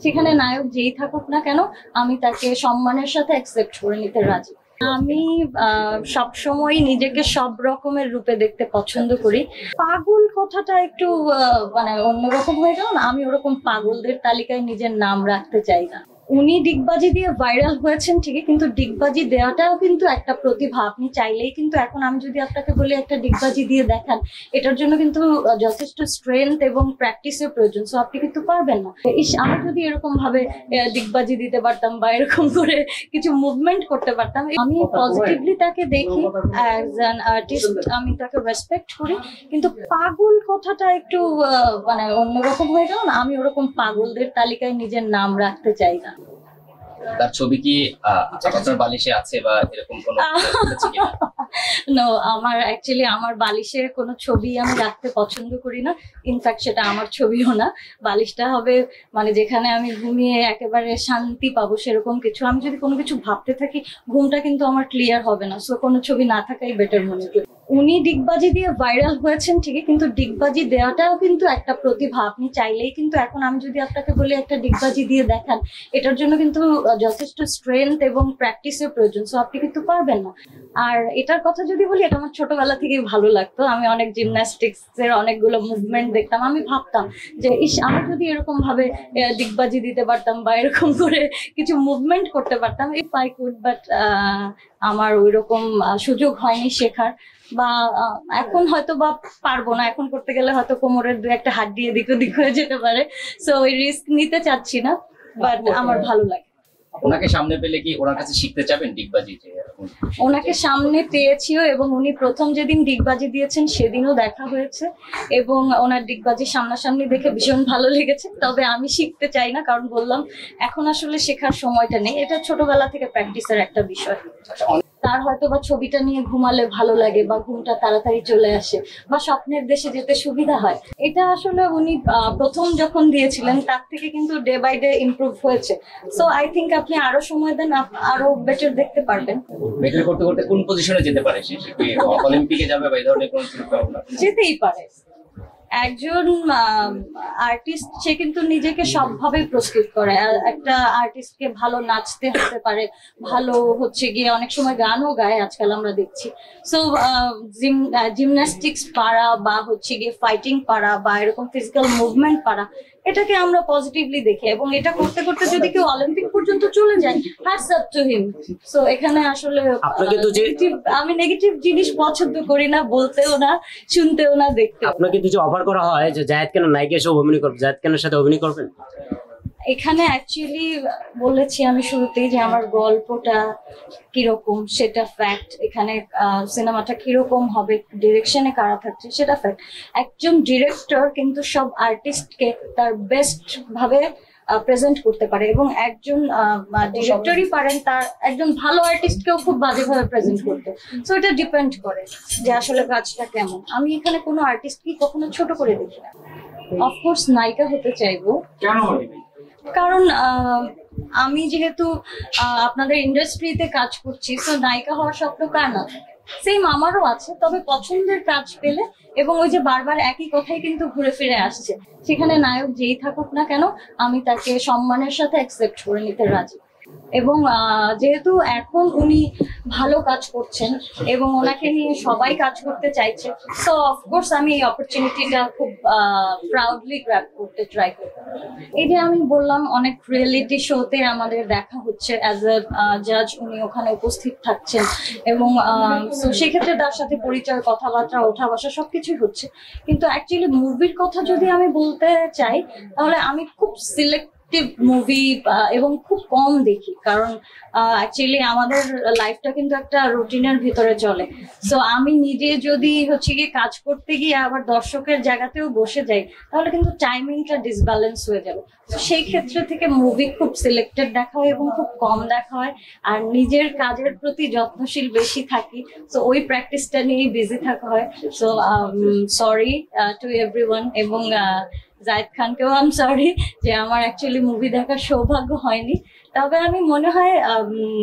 সেখানে নায়ক যেই থাকুক না কেন আমি তাকে সম্মানের সাথে অ্যাকসেপ্ট করে নিতে রাজি। আমি সবসময় নিজেকে সব রকমের রূপে দেখতে পছন্দ করি। পাগল কথাটা একটু মানে অন্যরকম হয়ে গেল না, আমি ওরকম পাগলদের তালিকায় নিজের নাম রাখতে চাই না। উনি ডিগবাজি দিয়ে ভাইরাল হয়েছেন ঠিকই, কিন্তু ডিগবাজি দেওয়াটাও কিন্তু একটা প্রতিভা। আপনি চাইলেই কিন্তু এখন আমি যদি আপনাকে বলি একটা ডিগবাজি দিয়ে দেখান, এটার জন্য কিন্তু যথেষ্ট স্ট্রেংথ এবং প্র্যাকটিসের প্রয়োজন। সো আপনি কিন্তু পারবেন না। আমি যদি এরকম ভাবে ডিগবাজি দিতে পারতাম বা এরকম করে কিছু মুভমেন্ট করতে পারতাম, আমি পজিটিভলি তাকে দেখি অ্যাজ অ্যান আর্টিস্ট, আমি তাকে রেসপেক্ট করি। কিন্তু পাগল কথাটা একটু মানে অন্যরকম হয়ে গেল না, আমি ওরকম পাগলদের তালিকায় নিজের নাম রাখতে চাই না। তার ছবি কি আপনার বালিশে আছে বা এরকম কোনো নো, আমার বালিশে কোনো ছবি আমি রাখতে পছন্দ করি না। ইনফ্যাক্ট সেটা আমার ছবিও না। বালিশটা হবে মানে যেখানে আমি ঘুমিয়ে একেবারে শান্তি পাবো সেরকম কিছু। আমি যদি কোনো কিছু ভাবতে থাকি ঘুমটা কিন্তু আমার ক্লিয়ার হবে না। সো কোনো ছবি না থাকাই বেটার মনে করি। উনি ডিগবাজি দিয়ে ভাইরাল হয়েছেন ঠিকই, কিন্তু ডিগবাজি দেওয়াটাও কিন্তু একটা প্রতিভা। আপনি চাইলেই কিন্তু এখন আমি যদি আপনাকে বলি একটা ডিগবাজি দিয়ে দেখান, এটার জন্য কিন্তু যথেষ্ট স্ট্রেংথ এবং প্র্যাকটিসের প্রয়োজন। সো আপনি কিন্তু পারবেন না। আর এটার কথা যদি বলি, এটা আমার ছোটবেলা থেকেই ভালো লাগতো। আমি অনেক জিমন্যাস্টিক্স এর অনেকগুলো মুভমেন্ট দেখতাম। আমি ভাবতাম যে আমি যদি এরকম ভাবে ডিগবাজি দিতে পারতাম বা এরকম করে কিছু মুভমেন্ট করতে পারতাম, ইফ আই কুড, বাট আমার ওইরকম সুযোগ হয়নি শেখার। বা এখন হয়তো বা পারবো না, এখন করতে গেলে হয়তো কোমরের দু একটা হাত দিয়ে দিক ওদিক হয়ে যেতে পারে। সো ওই রিস্ক নিতে চাচ্ছি না, বাট আমার ভালো লাগে। ওনাকে সামনে পেলে কি ওনার কাছে শিখতে চাবেন ডিগবাজি? ওনাকে সামনে পেয়েছিও এবং উনি প্রথম যেদিন ডিগবাজি দিয়েছেন সেদিনও দেখা হয়েছে এবং ওনার ডিগবাজি সামনাসামনি দেখে ভীষণ ভালো লেগেছে। তবে আমি শিখতে চাই না, কারণ বললাম এখন আসলে শেখার সময়টা নেই। এটা ছোটবেলা থেকে প্র্যাকটিসের একটা বিষয়। তার হয়তো বা ছবিটা নিয়ে ঘুমালে ভালো লাগে বা ঘুমটা তাড়াতাড়ি চলে আসে বা স্বপ্নের দেশে যেতে সুবিধা হয়। এটা আসলে উনি প্রথম যখন দিয়েছিলেন তার থেকে কিন্তু ডে বাই ডে ইমপ্রুভ হয়েছে। সো আই থিঙ্ক আপনি আরো সময় দেন, আরো বেটার দেখতে পারবেন। বেটার করতে করতে কোন পজিশনে যেতে পারে সে? অলিম্পিকে যাবে বা এই ধরনের কোনো চিন্তা ভাবনা? যেতেই পারে। একজন আর্টিস্ট সে কিন্তু নিজেকে সবভাবে প্রস্তুত করে। একটা আর্টিস্টকে ভালো নাচতে হতে পারে, ভালো হচ্ছে গিয়ে অনেক সময় গানও গায় আজকাল আমরা দেখছি। সো জিমন্যাস্টিক্স পারা বা হচ্ছে গিয়ে ফাইটিং পারা বা এরকম ফিজিক্যাল মুভমেন্ট পারা, এটাকে আমরা পজিটিভলি দেখি এবং এটা করতে করতে যদি কেউ অলিম্পিক পর্যন্ত চলে যায়, hats up to him. So এখানে আসলে আমি নেগেটিভ জিনিস পছন্দ করি না, বলতেও না, শুনতেও না, দেখতে। আপনাকে কিছু অফার করা হয় যে জায়েদ খানের নায়িকা হিসেবে অভিনয় করবেন, জায়েদ খানের সাথে অভিনয় করবেন? এখানে অ্যাকচুয়ালি বলেছি আমি শুরুতেই যে আমার গল্পটা কিরকম সেটা ফ্যাক্ট, এখানে সিনেমাটা কিরকম হবে, ডিরেকশনে কারা থাকছে সেটা ফ্যাক্ট। একজন ডিরেক্টর কিন্তু সব আর্টিস্টকে তার বেস্ট ভাবে প্রেজেন্ট করতে পারে এবং একজন ডিরেক্টরই পারেন তার একজন ভালো আর্টিস্টকেও খুব বাজেভাবে প্রেজেন্ট করতে। সো এটা ডিপেন্ড করে যে আসলে কাজটা কেমন। আমি এখানে কোনো আর্টিস্টকে কখনো ছোট করে দেখি না। অফকোর্স নায়িকা হতে চাইবো। কারণ আমি যেহেতু আপনাদের ইন্ডাস্ট্রিতে কাজ করছি, তো নায়িকা হওয়ার স্বপ্ন কার না? সেম আমারও আছে। তবে পছন্দের কাজ পেলে এবং ওই যে বারবার একই কথাই কিন্তু ঘুরে ফিরে আসছে, সেখানে নায়ক যেই থাকুক না কেন আমি তাকে সম্মানের সাথে অ্যাকসেপ্ট করে নিতে রাজি। এবং যেহেতু এখন উনি ভালো কাজ করছেন এবং ওনাকে নিয়ে সবাই কাজ করতে চাইছে, সো অফকোর্স আমি এই অপরচুনিটিটা খুব প্রাউডলি গ্র্যাব করতে ট্রাই করব। এই যে আমি বললাম অনেক রিয়েলিটি শোতে আমাদের দেখা হচ্ছে অ্যাজ এ জাজ, উনি ওখানে উপস্থিত থাকছেন এবং সেক্ষেত্রে তার সাথে পরিচয়, কথাবার্তা, ওঠা বসা সবকিছুই হচ্ছে। কিন্তু অ্যাকচুয়ালি মুভির কথা যদি আমি বলতে চাই তাহলে আমি খুব সিলেক্ট মুভি এবং খুব কম দেখি, কারণ অ্যাকচুয়ালি আমাদের লাইফটা কিন্তু একটা রুটিনের ভিতরে চলে। সো আমি নিজে যদি হচ্ছে গিয়ে কাজ করতে গিয়ে আবার দর্শকের জায়গাতেও বসে যাই তাহলে কিন্তু টাইমিংটা ডিসব্যালেন্স হয়ে যাবে। তো সেই ক্ষেত্রে থেকে মুভি খুব সিলেক্টেড দেখা হয় এবং খুব কম দেখা হয়। আর নিজের কাজের প্রতি যত্নশীল বেশি থাকি, সো ওই প্র্যাকটিসটা নিয়েই বিজি থাকা হয়। সো সরি টু এভরিওয়ান এবং জায়েদ খানকেও আই এম সরি যে আমার অ্যাকচুয়ালি মুভি দেখার সৌভাগ্য হয়নি। তবে আমি মনে হয়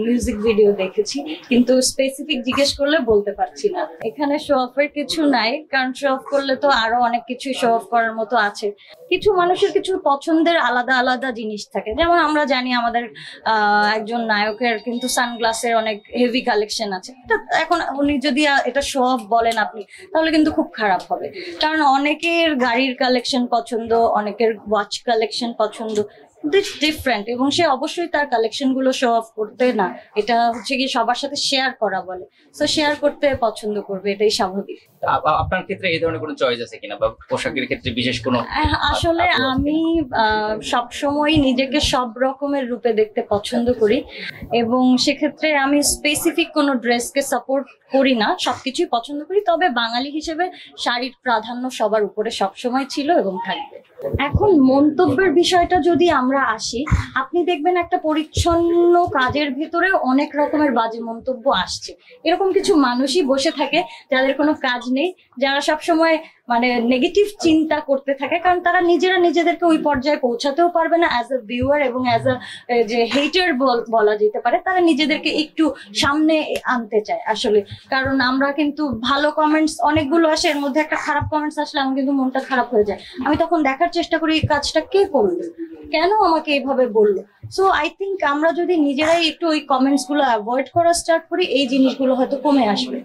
মিউজিক ভিডিও দেখেছি, কিন্তু স্পেসিফিক জিজ্ঞেস করলে বলতে পারছি না। এখানে শো অফের কিছু নাই, কারণ শো অফ করলে তো আরো অনেক কিছু শো অফ করার মতো আছে। কিছু মানুষের কিছু পছন্দের আলাদা আলাদা জিনিস থাকে, যেমন আমরা জানি আমাদের একজন নায়কের কিন্তু সানগ্লাসের অনেক হেভি কালেকশন আছে। এখন উনি যদি এটা শো অফ বলেন আপনি, তাহলে কিন্তু খুব খারাপ হবে, কারণ অনেকের গাড়ির কালেকশন পছন্দ, অনেকের ওয়াচ কালেকশন পছন্দ, ডিফারেন্ট, এবং সে অবশ্যই তার কালেকশন গুলো শো অফ করতে না, এটা হচ্ছে কি সবার সাথে শেয়ার করা বলে, তো শেয়ার করতে পছন্দ করবে, এটাই স্বাভাবিক। আপনার ক্ষেত্রে এই ধরনের কোনো চয়েস আছে কিনা, বা পোশাকের ক্ষেত্রে বিশেষ কোনো? আসলে আমি সবসময় নিজেকে সব রকমের রূপে দেখতে পছন্দ করি, এবং সেক্ষেত্রে আমি স্পেসিফিক কোনো ড্রেসকে সাপোর্ট করি না, সবকিছুই পছন্দ করি। তবে বাঙালি হিসেবে শাড়ির প্রাধান্য সবার উপরে সবসময় ছিল এবং থাকবে। এখন মন্তব্যের বিষয়টা যদি আমরা আসি, আপনি দেখবেন একটা পরিচ্ছন্ন কাজের ভিতরে অনেক রকমের বাজে মন্তব্য আসছে। এরকম কিছু মানুষই বসে থাকে যাদের কোনো কাজ নেই, যারা সবসময় মানে নেগেটিভ চিন্তা করতে থাকে, কারণ তারা নিজেরা নিজেদেরকে ওই পর্যায়ে পৌঁছাতেও পারবে না অ্যাজ আ ভিউয়ার, এবং অ্যাজ আ যে হেটার বলা যেতে পারে, তারা নিজেদেরকে একটু সামনে আনতে চায় আসলে। কারণ আমরা কিন্তু ভালো কমেন্টস অনেকগুলো আসে, এর মধ্যে একটা খারাপ কমেন্টস আসলে আমার কিন্তু মনটা খারাপ হয়ে যায়। আমি তখন দেখার চেষ্টা করি এই কাজটা কে করলো, কেন আমাকে এইভাবে বললো। সো আই থিঙ্ক আমরা যদি নিজেরাই একটু ওই কমেন্টস গুলো অ্যাভয়েড করা স্টার্ট করি, এই জিনিসগুলো হয়তো কমে আসবে।